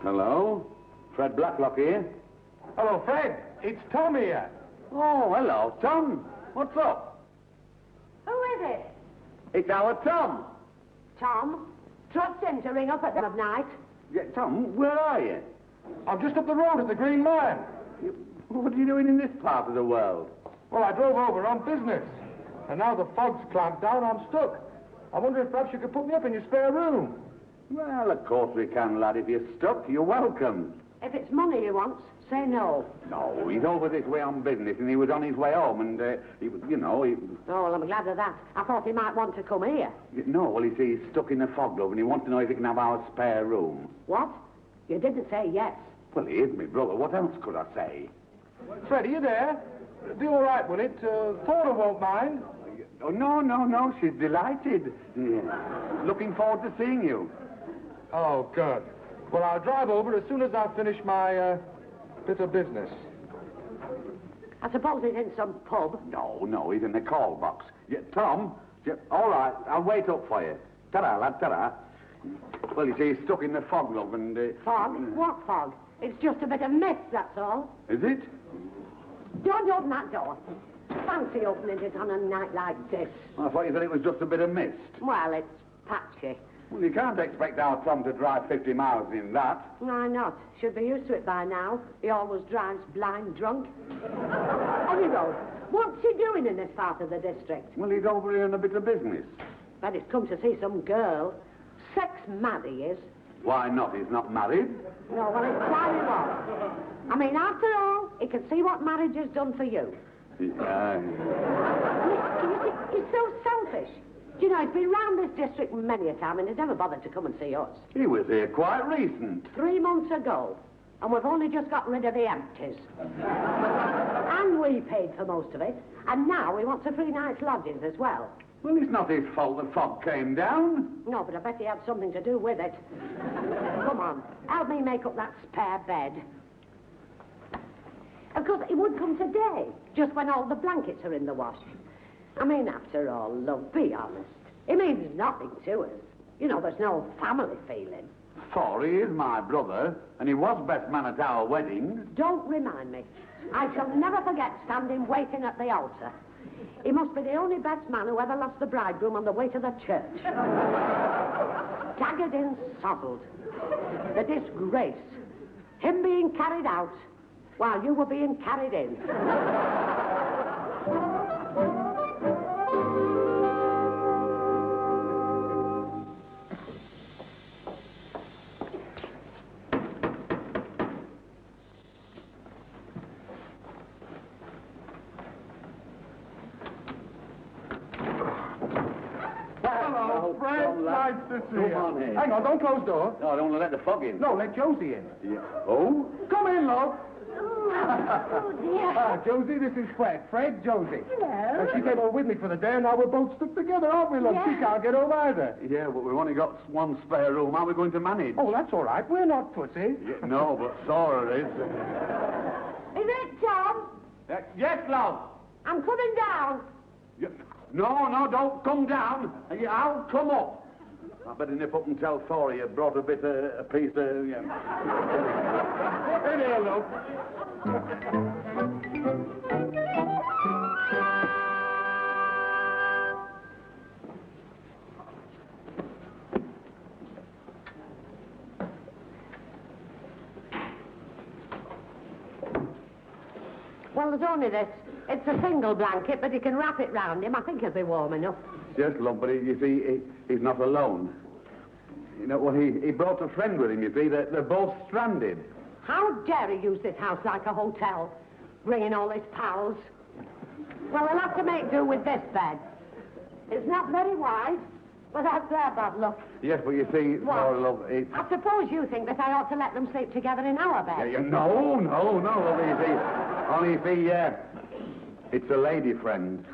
Hello? Fred Blacklock here? Hello, Fred. It's Tom here. Oh, hello, Tom. What's up? Who is it? It's our Tom. Tom? Trust him to ring up at the of night. Yeah, Tom, where are you? I'm just up the road at the Green Man. What are you doing in this part of the world? Well, I drove over on business. And now the fog's clamped down, I'm stuck. I wonder if perhaps you could put me up in your spare room. Well, of course we can, lad. If you're stuck, you're welcome. If it's money he wants, say no. No, he's over this way on business, and he was on his way home, and he was, Oh, well, I'm glad of that. I thought he might want to come here. No, well, he's stuck in the fog, love, and he wants to know if he can have our spare room. What? You didn't say yes. Well, he is my brother. What else could I say? Fred, are you there? Be all right with it. Thora won't mind. Oh, no. She's delighted. Yeah. Looking forward to seeing you. Oh, good. Well, I'll drive over as soon as I finish my bit of business. I suppose he's in some pub. No, he's in the call box. Yeah, Tom, all right, I'll wait up for you. Ta-ra, lad, ta-ra. Well, you see, he's stuck in the fog, love, and... Fog? What fog? It's just a bit of mist, that's all. Is it? Don't open that door. Fancy opening it on a night like this. I thought you said it was just a bit of mist. Well, it's patchy. Well, you can't expect our Tom to drive 50 miles in that. Why not? Should be used to it by now. He always drives blind drunk. Anyway, what's he doing in this part of the district? Well, he's over here on a bit of business. Bet he's come to see some girl. Sex mad he is. Why not? He's not married. No, well, it's quite wrong. I mean, after all, he can see what marriage has done for you. Yeah. He's so selfish. Do you know, he's been round this district many a time and he's never bothered to come and see us. He was here quite recent. 3 months ago. And we've only just got rid of the empties. And we paid for most of it. And now he wants a free night's lodgings as well. Well, it's not his fault the fog came down. No, but I bet he had something to do with it. Come on, help me make up that spare bed. Of course, he would come today, just when all the blankets are in the wash. I mean, after all, love, be honest. It means nothing to us. You know, there's no family feeling. For he is my brother, and he was best man at our wedding. Don't remind me. I shall never forget standing waiting at the altar. He must be the only best man who ever lost the bridegroom on the way to the church. Staggered in, sozzled. The disgrace. Him being carried out while you were being carried in. Nice to see you. Come on in. Hang on, don't close the door. No, I don't want to let the fog in. No, let Josie in. Yeah. Oh? Come in, love. Oh, dear. Josie, this is Fred. Fred, Josie. Hello. She came over with me for the day, and now we're both stuck together, aren't we, love? Yeah. She can't get home either. Yeah, but we've only got one spare room. How are we going to manage? Oh, that's all right. We're not pussy. Yeah, no, but Thora is. Is it, Tom? Yes, love. I'm coming down. Yeah. No, don't come down. I'll come up. I better nip up and tell Thora you brought a piece of... Yeah. In here, love. Well, there's only this. It's a single blanket, but you can wrap it round him. I think he'll be warm enough. Yes, love, but you see, he's not alone. You know, well, he brought a friend with him, you see. They're both stranded. How dare he use this house like a hotel, bringing all his pals? Well, he'll have to make do with this bed. It's not very wide, but that's their bad luck. Yes, but you see, Thora, love, I suppose you think that I ought to let them sleep together in our bed. No, love, you see. Only if he, it's a lady friend.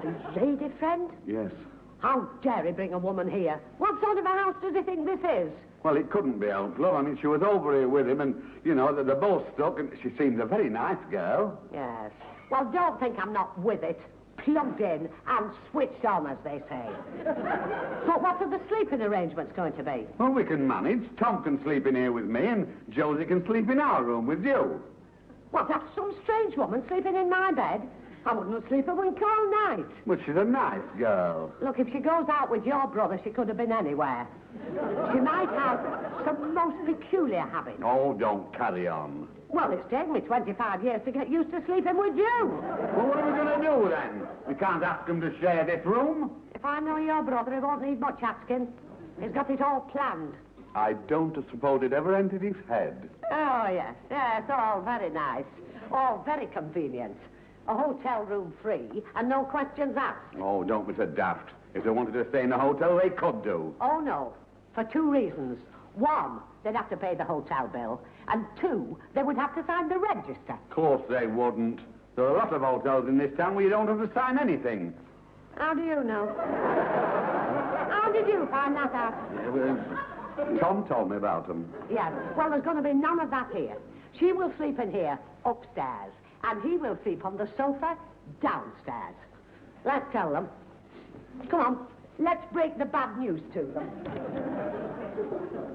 A lady friend? Yes. How dare he bring a woman here? What sort of a house does he think this is? Well, it couldn't be helped, love. I mean, she was over here with him, and, you know, they're both stuck, and she seems a very nice girl. Yes. Well, don't think I'm not with it. plugged in and switched on, as they say. But what are the sleeping arrangements going to be? Well, we can manage. Tom can sleep in here with me, and Josie can sleep in our room with you. Well, that's some strange woman sleeping in my bed. I wouldn't sleep a wink all night. But she's a nice girl. Look, if she goes out with your brother, she could have been anywhere. She might have some most peculiar habits. Oh, don't carry on. Well, it's taken me 25 years to get used to sleeping with you. Well, what are we going to do then? We can't ask him to share this room. If I know your brother, he won't need much asking. He's got it all planned. I don't suppose it ever entered his head. Oh, yes. Yes, all very nice. All very convenient. A hotel room free and no questions asked. Oh, don't be so daft. If they wanted to stay in the hotel, they could do. Oh, no. For 2 reasons. 1, they'd have to pay the hotel bill. And 2, they would have to sign the register. Of course they wouldn't. There are a lot of hotels in this town where you don't have to sign anything. How do you know? How did you find that out? Tom told me about them. Yes. Well, there's going to be none of that here. She will sleep in here, upstairs. And he will sleep on the sofa, downstairs. Let's tell them. Come on, let's break the bad news to them.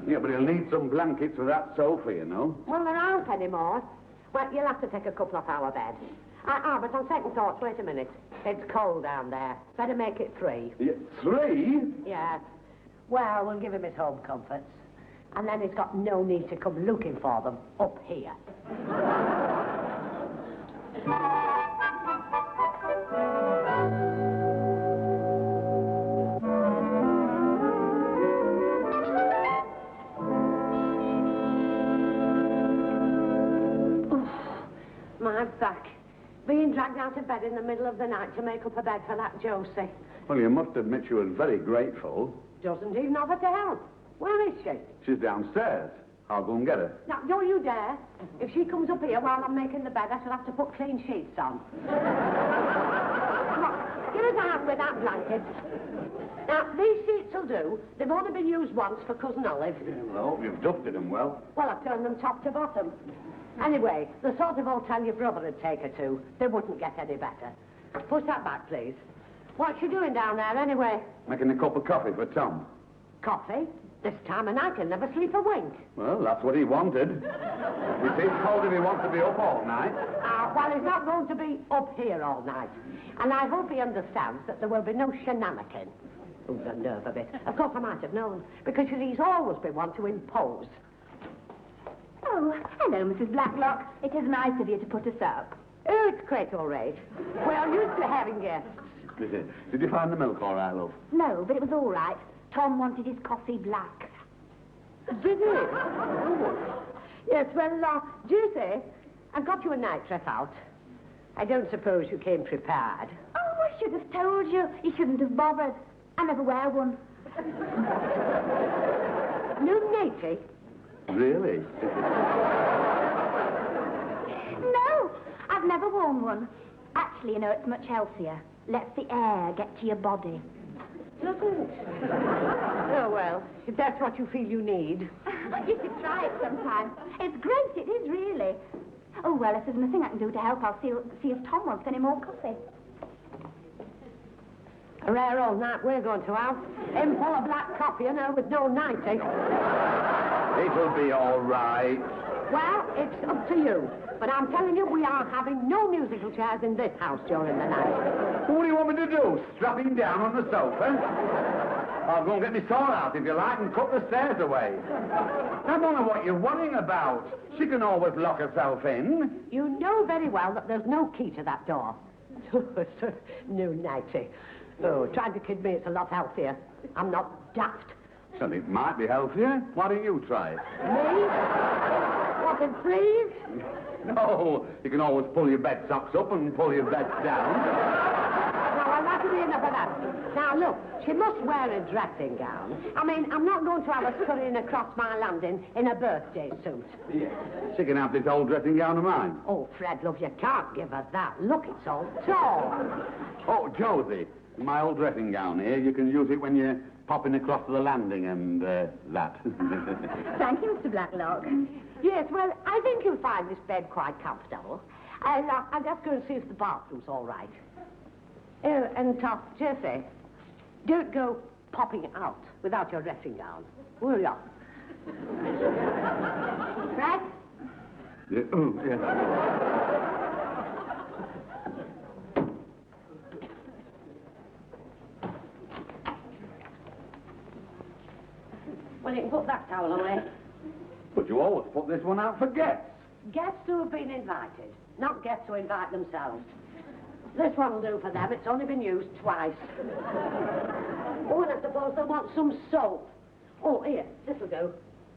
Yeah, but he'll need some blankets for that sofa, you know. Well, there aren't any more. Well, you'll have to take a couple off our bed. But on second thoughts, wait a minute. It's cold down there. Better make it 3. Yeah, 3? Yes. Well, we'll give him his home comforts. And then he's got no need to come looking for them up here. My back. Being dragged out of bed in the middle of the night to make up a bed for that Josie. Well, you must admit she was very grateful. Doesn't even offer to help. Where is she? She's downstairs. I'll go and get her. Now, don't you dare. If she comes up here while I'm making the bed, I shall have to put clean sheets on. Come on, give us a hand with that blanket. Now, these sheets will do. They've only been used once for Cousin Olive. Well, I hope you've dusted them well. Well, I've turned them top to bottom. Anyway, the sort of hotel your brother would take her to, they wouldn't get any better. Push that back, please. What's she doing down there, anyway? Making a cup of coffee for Tom. Coffee? This time of night he'll never sleep a wink. Well, that's what he wanted. He seems told him he wants to be up all night. Well, he's not going to be up here all night. And I hope he understands that there will be no shenanigan. Oh, the nerve of it. Of course, I might have known, because he's always been one to impose. Oh, hello, Mrs. Blacklock. It is nice of you to put us up. Oh, it's quite all right. We're used to having guests. Did you find the milk all right, love? No, but it was all right. Tom wanted his coffee black. Did he? Oh. Yes, well, Juicy, I've got you a nightdress out. I don't suppose you came prepared. Oh, I should have told you. You shouldn't have bothered. I never wear one. No native? Really? No, I've never worn one. Actually, you know, it's much healthier. Lets the air get to your body. Doesn't? Oh, well, if that's what you feel you need. You should try it sometime. It's great, it is, really. Oh, well, if there's nothing I can do to help, I'll see if Tom wants any more coffee. A rare old night we're going to have. Him full of black coffee and her with no nightie. It'll be all right. Well, it's up to you. But I'm telling you, we are having no musical chairs in this house during the night. What do you want me to do? Strap him down on the sofa? I'll go and get my saw out, if you like, and cut the stairs away. I don't know what you're worrying about. She can always lock herself in. You know very well that there's no key to that door. No nightie. Oh, trying to kid me, it's a lot healthier. I'm not daft. Well, it might be healthier. Why don't you try it? Me? What, in freeze? No, you can always pull your bed socks up and pull your bed down. Now, well, that'll be enough of that. Now, look, she must wear a dressing gown. I mean, I'm not going to have her scurrying across my landing in a birthday suit. Yeah. She can have this old dressing gown of mine. Oh, Fred, love, you can't give her that. Look, it's all torn. Oh, Josie, my old dressing gown here. You can use it when you're popping across to the landing and that. Thank you, Mr. Blacklock. Yes, well, I think you'll find this bed quite comfortable. I'll just go and see if the bathroom's all right. Oh, and Jesse, don't go popping out without your dressing gown, will you? Fred? Yeah. Oh, yes. Well, you can put that towel away. But you always put this one out for guests. Guests who have been invited, not guests who invite themselves. This one will do for them. It's only been used twice. Oh, and I suppose they'll want some soap. Oh, here, this'll do.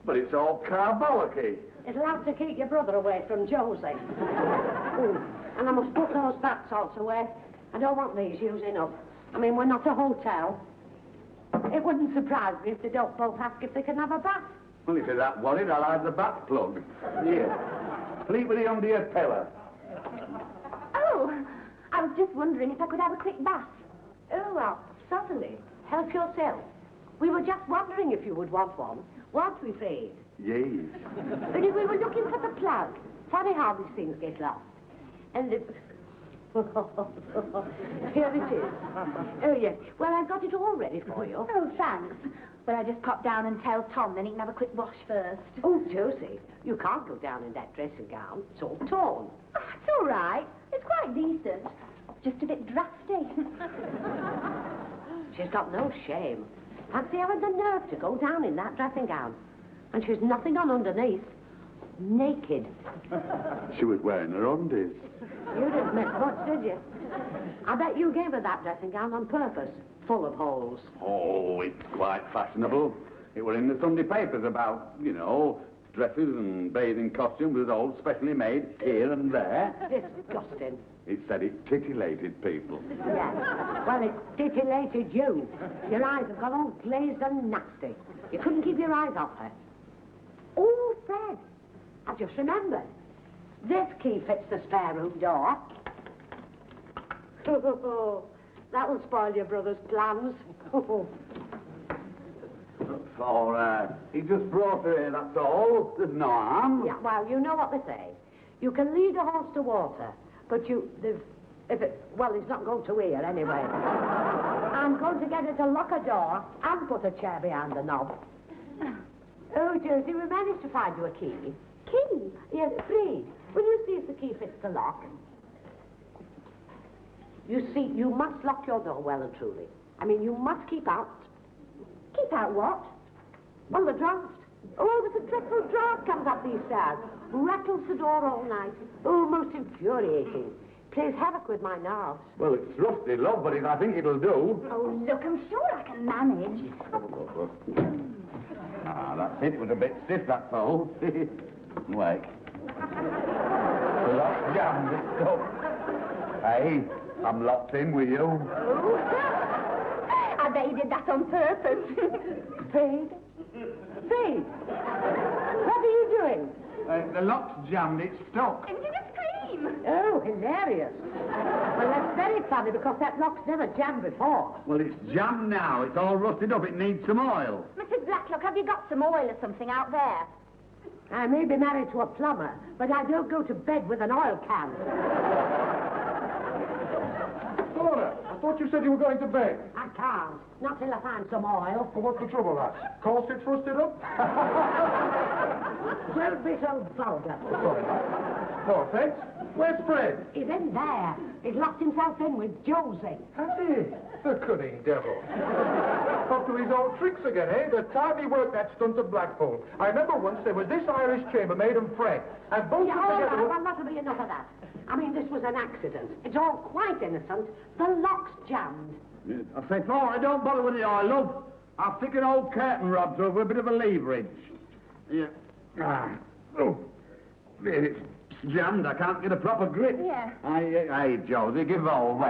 But it's all carbolic-y. It'll have to keep your brother away from Josie. Oh, and I must put those bath salts away. I don't want these using up. I mean, we're not a hotel. It wouldn't surprise me if they don't both ask if they can have a bath. Well, if you're that worried, I'll hide the bath plug. Here. Sleep with it under your pillow. Oh, I was just wondering if I could have a quick bath. Oh, well, certainly. Help yourself. We were just wondering if you would want one. Weren't we, Fred? Yes. But we were looking for the plug. Funny how these things get lost. And the... Here it is. Oh, yes. Well, I've got it all ready for you. Oh, thanks. But I just pop down and tell Tom, then he can have a quick wash first. Oh, Josie, you can't go down in that dressing gown. It's all torn. Oh, it's all right. It's quite decent. Just a bit drafty. She's got no shame. Fancy having the nerve to go down in that dressing gown. And she's nothing on underneath. Naked. She was wearing her undies. You didn't miss much, did you? I bet you gave her that dressing gown on purpose. Full of holes. Oh, it's quite fashionable. It were in the Sunday papers about, you know, dresses and bathing costumes was all specially made here and there. Disgusting. It said it titillated people. Yes. Well, it titillated you. Your eyes have gone all glazed and nasty. You couldn't keep your eyes off her. Oh, Fred, I've just remembered. This key fits the spare room door. That will spoil your brother's plans. All right. He just brought her here, that's all. There's no harm. Yeah, well, you know what they say. You can lead a horse to water, but well, he's not going to here anyway. I'm going to get her to lock a door and put a chair behind the knob. Oh, Josie, we managed to find you a key. Key? Yes, Fred. Will you see if the key fits the lock? You see, you must lock your door well and truly. I mean, you must keep out... Keep out what? Well, the draft. Oh, there's a dreadful draft comes up these stairs. Rattles the door all night. Oh, most infuriating. Plays havoc with my nerves. Well, it's rusty, love, but I think it'll do. Oh, look, I'm sure I can manage. Ah, that's it. It was a bit stiff, that's all. Wait. Locked jam, this stuff. Hey, I'm locked in with you. Oh. I bet you did that on purpose. Fred? Fred? What are you doing? The lock's jammed, it's stuck. And you just scream. Oh, hilarious. Well, that's very funny because that lock's never jammed before. Well, it's jammed now. It's all rusted up. It needs some oil. Mrs. Blacklock, have you got some oil or something out there? I may be married to a plumber, but I don't go to bed with an oil can. Thora, I thought you said you were going to bed. I can't. Not till I find some oil. Well, what's the trouble, lass? Coal sits rusted up? Don't be so vulgar. Sorry, lass. No offense. Where's Fred? He's in there. He's locked himself in with Josie. Has he? The cunning devil. Up to his old tricks again, eh? The time he worked that stunt at Blackpool. I remember once there was this Irish chambermaid and Fred. And both Yeah, of all them right. together... Well, that'll be enough of that. I mean, this was an accident. It's all quite innocent. The lock's jammed. I say, Thora, don't bother with the oil, love. I'll stick an old curtain rod through for a bit of a leverage. Yeah. Ah. Oh. There, it's jammed. I can't get a proper grip. Yeah. Hey, Josie, give over.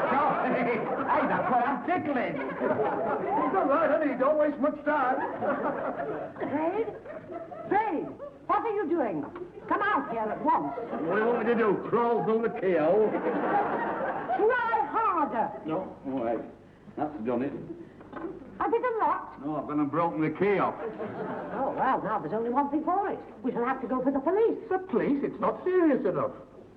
Josie! Hey, that's what I'm tickling. He's all right, honey. Don't waste much time. Fred? Fred, what are you doing? Come out here at once. What do you want me to do? Crawl through the keyhole? Try harder. No, all right. That's done it. Has it unlocked? No, I've gone and broken the key off. Oh, well, now there's only one thing for it. We shall have to go for the police. The police? It's not serious enough.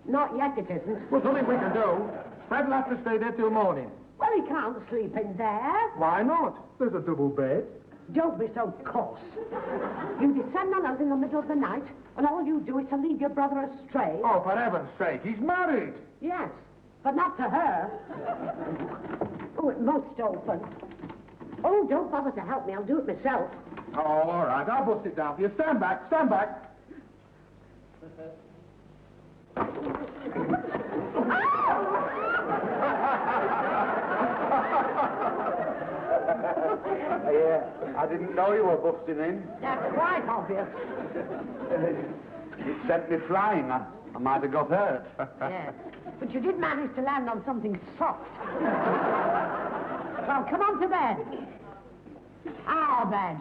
Not yet, it isn't. Well, something we can do. Fred'll have to stay there till morning. Well, he can't sleep in there. Why not? There's a double bed. Don't be so coarse. You descend on us in the middle of the night, and all you do is to lead your brother astray. Oh, for heaven's sake, he's married. Yes, but not to her. Oh, it must open. Oh, don't bother to help me. I'll do it myself. Oh, all right, I'll bust it down for you. Stand back, stand back. I didn't know you were busting in. That's quite obvious. It sent me flying. I might have got hurt. Yes, but you did manage to land on something soft. Well, come on to bed. Our bed.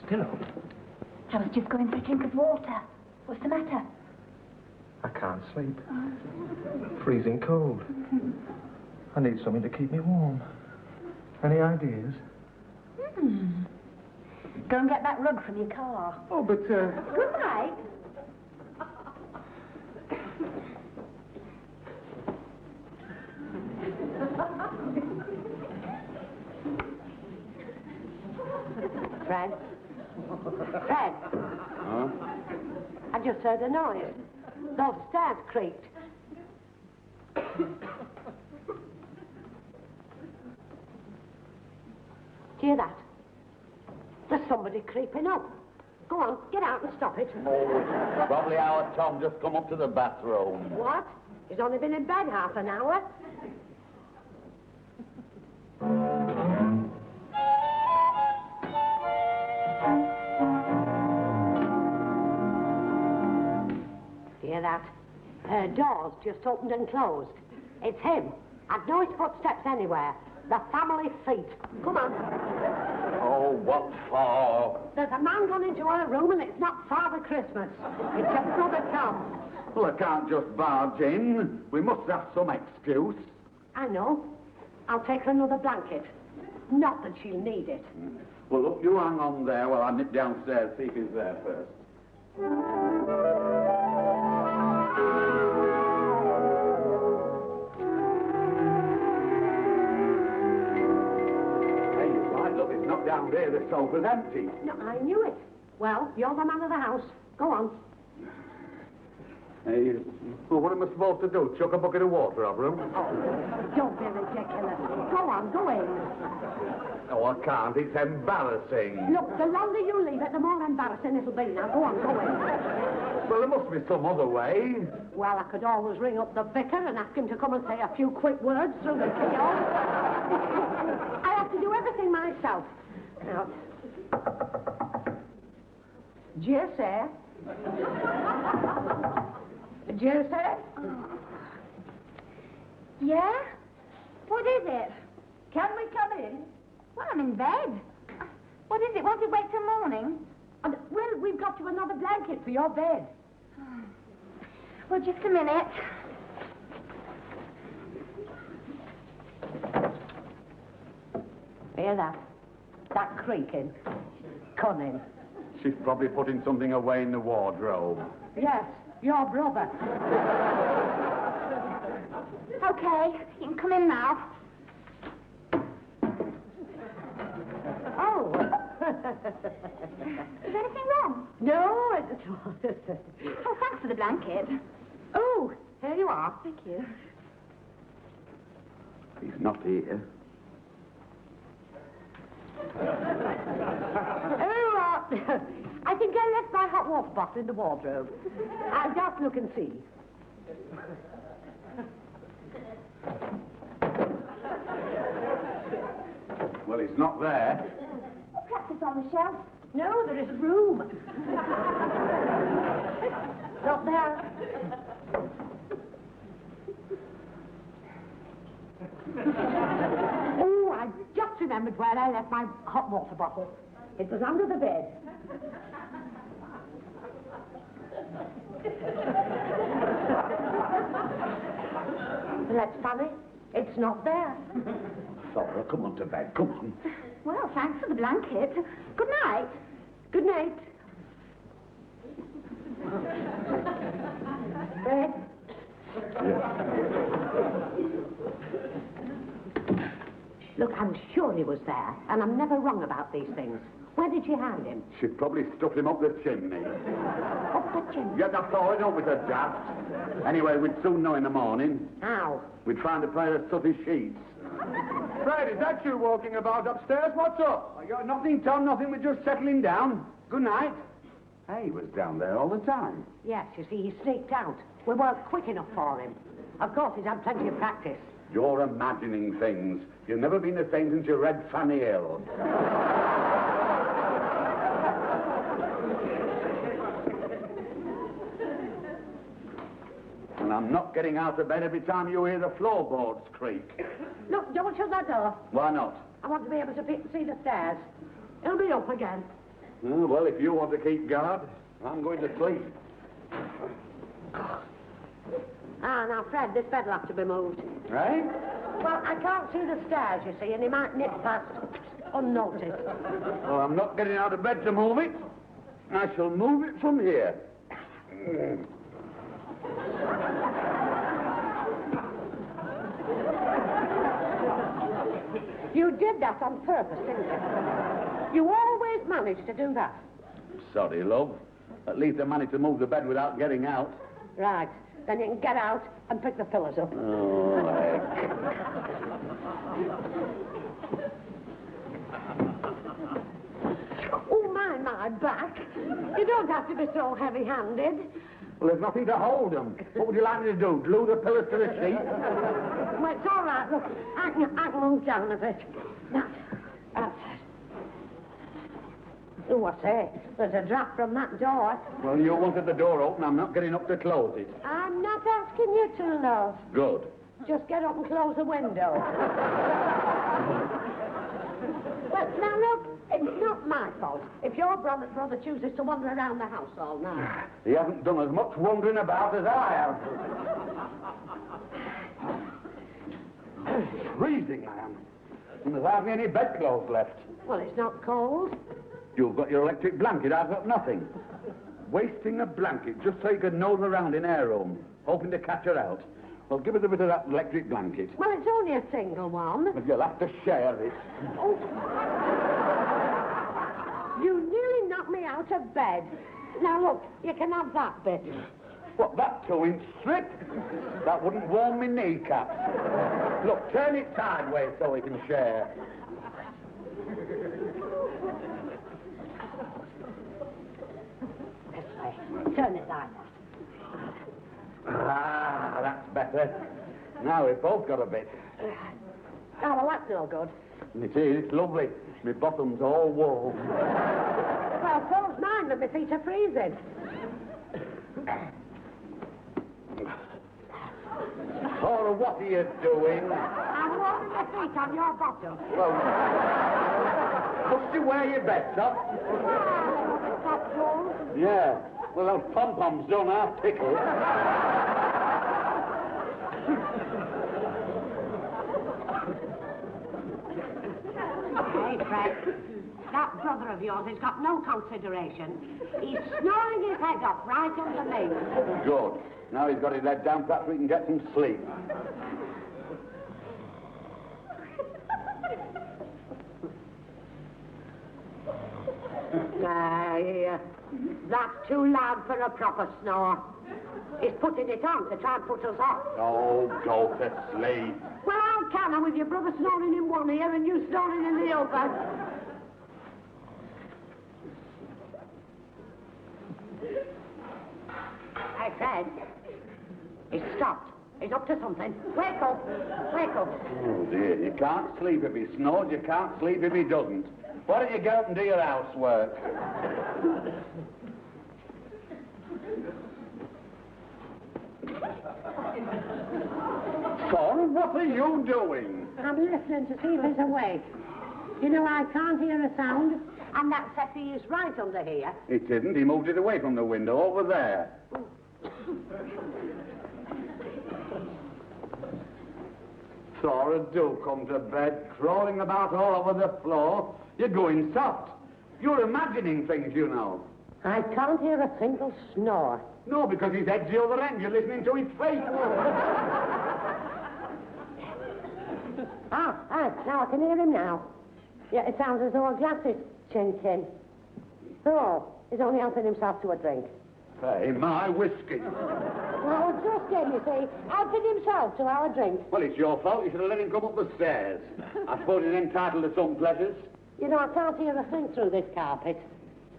Still up? I was just going for a drink of water. What's the matter? I can't sleep. Freezing cold. I need something to keep me warm. Any ideas? Go and get that rug from your car. Oh, but, Good night. Fred? Fred? Huh? I just heard a noise. Those stairs creaked. Do you hear that? There's somebody creeping up. Go on, get out and stop it. Oh, probably our Tom just come up to the bathroom. What? He's only been in bed half an hour. Do you hear that? Her door's just opened and closed. It's him. I'd know his footsteps anywhere. The family feet. Come on. Oh, what for? There's a man gone into her room and it's not Father Christmas. It's your brother Tom. Well, I can't just barge in. We must have some excuse. I know. I'll take her another blanket. Not that she'll need it. Well, look, you hang on there while I nip downstairs, see if he's there first. Hey, you're right, look, it's not down there, the sofa's empty. No, I knew it. Well, you're the man of the house. Go on. Hey, well, what am I supposed to do? Chuck a bucket of water over him? Oh, don't be ridiculous. Go on, go in. Oh, I can't. It's embarrassing. Look, the longer you leave it, the more embarrassing it'll be. Now, go on, go in. Well, there must be some other way. Well, I could always ring up the vicar and ask him to come and say a few quick words through the keyhole. I have to do everything myself. Now, Jesse? Jesse? Yeah? What is it? Can we come in? Well, I'm in bed. What is it? Won't it wait till morning? And, well, we've got you another blanket for your bed. Well, just a minute. Hear that? That creaking. Cunning. She's probably putting something away in the wardrobe. Yes, your brother. Okay, you can come in now. Oh. Is anything wrong? No, it's... Oh, thanks for the blanket. Oh, here you are. Thank you. He's not here. I think I left my hot water bottle in the wardrobe. I'll just look and see. Well, it's not there. Perhaps it's on the shelf. No, there isn't room. Not there. Oh, I just remembered where I left my hot water bottle. It was under the bed. That's funny. It's not there. Thora, come on to bed. Come on. Well, thanks for the blanket. Good night. Good night. Fred? Look, I'm sure he was there, and I'm never wrong about these things. Where did she hide him? She probably stuffed him up the chimney. Up the chimney? Yeah, that's all. Don't be so daft. Anyway, we'd soon know in the morning. How? We'd find a pair of sooty sheets. Fred, is that you walking about upstairs? What's up? I got nothing, Tom, nothing. We're just settling down. Good night. Hey, he was down there all the time. Yes, you see, he sneaked out. We weren't quick enough for him. Of course, he's had plenty of practice. You're imagining things. You've never been the same since you read Fanny Hill. And I'm not getting out of bed every time you hear the floorboards creak. Look, don't shut that door. Why not? I want to be able to see the stairs. It'll be up again. Oh, well, if you want to keep guard, I'm going to sleep. Ah, now, Fred, this bed will have to be moved. Right? Well, I can't see the stairs, you see, and he might nip past unnoticed. Well, I'm not getting out of bed to move it. I shall move it from here. You did that on purpose, didn't you? You always manage to do that. Sorry, love. At least I managed to move the bed without getting out. Right. Then you can get out and pick the pillows up. Oh, heck. Oh, my back. You don't have to be so heavy-handed. Well, there's nothing to hold them. What would you like me to do? Glue the pillows to the sheet? Well, it's all right. Look, I can move down a bit. That's it. Oh, I say, there's a draft from that door. Well, you wanted the door open. I'm not getting up to close it. I'm not asking you to, love. Good. Just get up and close the window. Well, now, look, it's not my fault if your brother chooses to wander around the house all night. He hasn't done as much wandering about as I have. It's freezing, I am. And there's hardly any bedclothes left. Well, it's not cold. You've got your electric blanket. I've got nothing. Wasting a blanket just so you can nose around in our room, hoping to catch her out. Well, give us a bit of that electric blanket. Well, it's only a single one. But you'll have to share it. Oh. You nearly knocked me out of bed. Now, look, you can have that bit. What, that 2-inch strip? That wouldn't warm me kneecaps. Look, turn it sideways so we can share. This way. Turn it like that. Ah, that's better. Now we've both got a bit. Oh, well, that's no good. It is, it's lovely. My bottom's all wool. Well, so's mine, but my feet are freezing. Thora, what are you doing? I'm warming my feet on your bottom. Well, must you wear your bed top? That's all. Yeah. Well, those pom-poms don't half tickle. Hey, Fred, that brother of yours has got no consideration. He's snoring his head off right under me. Good. Now he's got his head down, perhaps we can get some sleep. That's too loud for a proper snore. He's putting it on to try and put us off. Oh, go to sleep. Well, how can I with your brother snoring in one ear and you snoring in the other? He's up to something. Wake up. Wake up. Oh, dear. You can't sleep if he snores. You can't sleep if he doesn't. Why don't you go out and do your housework? Son, what are you doing? I'm listening to see if he's awake. You know, I can't hear a sound, and that settee is right under here. It isn't. He moved it away from the window over there. Thora, do come to bed, crawling about all over the floor. You're going soft. You're imagining things, you know. I can't hear a single snore. No, because his head's the other end. You're listening to his feet. Now I can hear him now. Yeah, it sounds as though a glass is chinking. Oh, he's only helping himself to a drink. Hey, my whiskey. Well, just him, you see, helping himself to have a drink. Well, it's your fault. You should have let him come up the stairs. I suppose he's entitled to some pleasures. You know, I can't hear a thing through this carpet.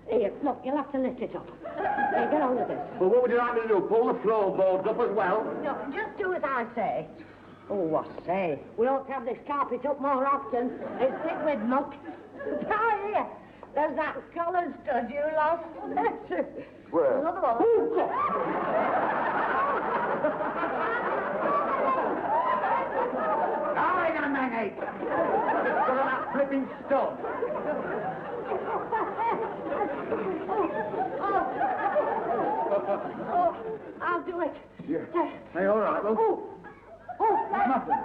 Here, look, you'll have to lift it up. Here, get on with this. Well, what would you like me to do? Pull the floorboards up as well? No, just do as I say. Oh, I say, we ought to have this carpet up more often. It's thick with muck. Ah, here, there's that collar stud you lost. Where? Another one. Now, wait a minute. Look at that flipping stud. Oh, I'll do it. Yeah. Hey, all right, love. Nothing.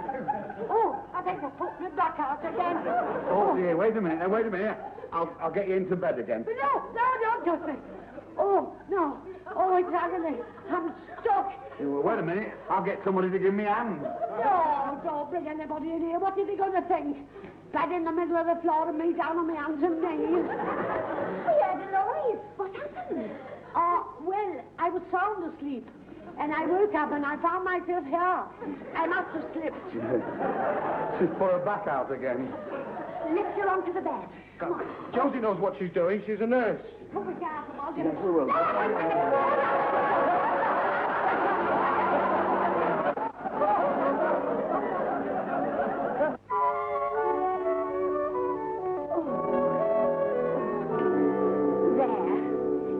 I think I put my back out again. Oh, dear, wait a minute. Wait a minute. I'll get you into bed again. No, don't touch me. Oh, no. Oh, it's agony. I'm stuck. Well, wait a minute. I'll get somebody to give me a hand. No, don't bring anybody in here. What is he going to think? Bed in the middle of the floor and me down on my hands and knees. We heard a noise. What happened? Well, I was sound asleep. And I woke up and I found myself here. I must have slipped. She's put her back out again. Lift her onto the bed. Come on. Josie knows what she's doing. She's a nurse. Put me down, I'll Yes, we will. There.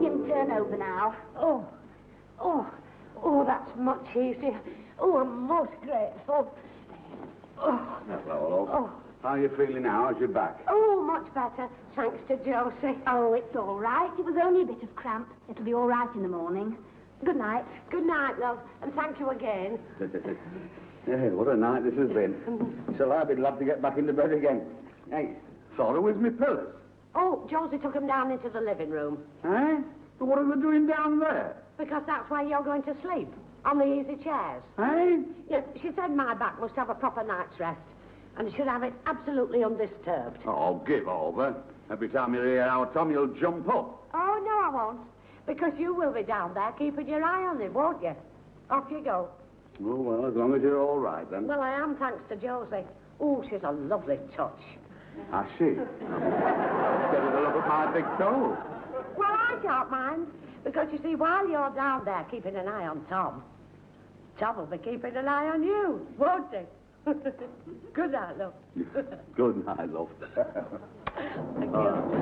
You can turn over now. Oh, that's much easier. Oh, I'm most grateful. Hello. How are you feeling now? How's your back? Oh, much better, thanks to Josie. Oh, it's all right. It was only a bit of cramp. It'll be all right in the morning. Good night. Good night, love, and thank you again. Yeah, what a night this has been. Shall I be glad to get back into bed again? Hey, Thora, where's my pillows? Oh, Josie took them down into the living room. Eh? But what are they doing down there? Because that's where you're going to sleep, on the easy chairs. Eh? Yes, she said my back must have a proper night's rest, and should have it absolutely undisturbed. Oh, give over. Every time you hear our Tom, you'll jump up. Oh, no, I won't, because you will be down there keeping your eye on him, won't you? Off you go. Oh, well, as long as you're all right, then. Well, I am, thanks to Josie. Oh, she's a lovely touch. Has she? Get her to look at my big toe. Well, I can't mind, because you see, while you're down there keeping an eye on Tom will be keeping an eye on you, won't he? Good night, love. Good night, love. Thank you.